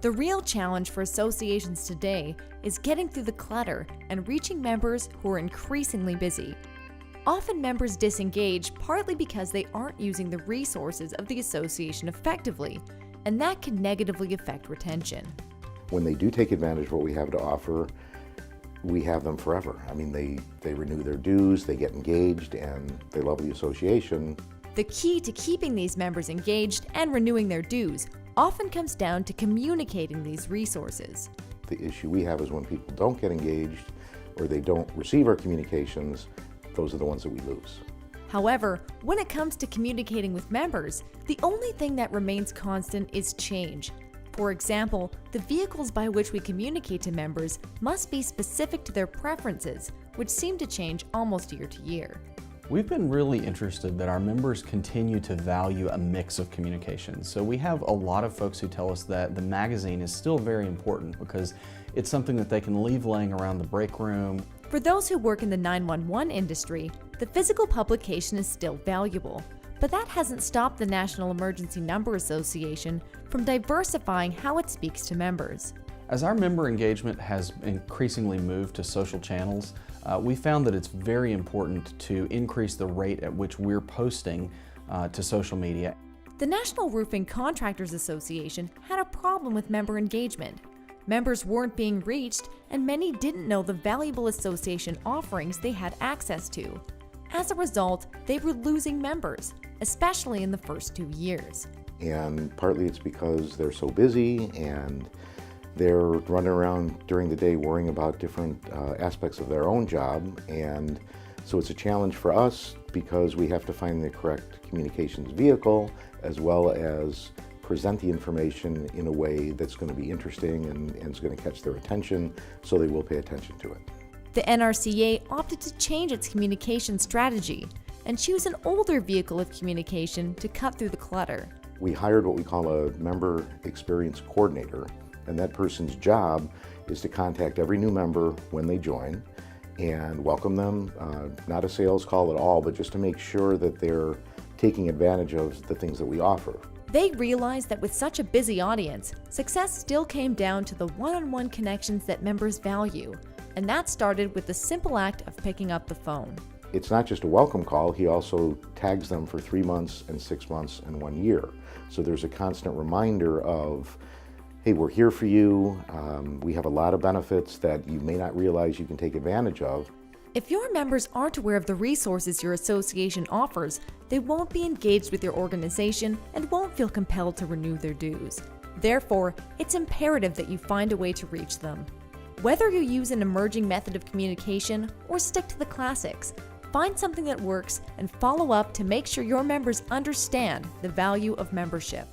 The real challenge for associations today is getting through the clutter and reaching members who are increasingly busy. Often members disengage partly because they aren't using the resources of the association effectively, and that can negatively affect retention. When they do take advantage of what we have to offer, we have them forever. I mean, they renew their dues, they get engaged, and they love the association. The key to keeping these members engaged and renewing their dues often comes down to communicating these resources. The issue we have is when people don't get engaged or they don't receive our communications, those are the ones that we lose. However, when it comes to communicating with members, the only thing that remains constant is change. For example, the vehicles by which we communicate to members must be specific to their preferences, which seem to change almost year to year. We've been really interested that our members continue to value a mix of communications. So we have a lot of folks who tell us that the magazine is still very important because it's something that they can leave laying around the break room. For those who work in the 911 industry, the physical publication is still valuable. But that hasn't stopped the National Emergency Number Association from diversifying how it speaks to members. As our member engagement has increasingly moved to social channels, we found that it's very important to increase the rate at which we're posting to social media. The National Roofing Contractors Association had a problem with member engagement. Members weren't being reached, and many didn't know the valuable association offerings they had access to. As a result, they were losing members, especially in the first 2 years. And partly it's because they're so busy and they're running around during the day worrying about different aspects of their own job. And so it's a challenge for us because we have to find the correct communications vehicle as well as present the information in a way that's going to be interesting and is going to catch their attention, so they will pay attention to it. The NRCA opted to change its communication strategy and choose an older vehicle of communication to cut through the clutter. We hired what we call a member experience coordinator, and that person's job is to contact every new member when they join and welcome them, not a sales call at all, but just to make sure that they're taking advantage of the things that we offer. They realized that with such a busy audience, success still came down to the one-on-one connections that members value, and that started with the simple act of picking up the phone. It's not just a welcome call, he also tags them for 3 months and 6 months and 1 year. So there's a constant reminder of, hey, we're here for you, we have a lot of benefits that you may not realize you can take advantage of. If your members aren't aware of the resources your association offers, they won't be engaged with your organization and won't feel compelled to renew their dues. Therefore, it's imperative that you find a way to reach them. Whether you use an emerging method of communication or stick to the classics, find something that works and follow up to make sure your members understand the value of membership.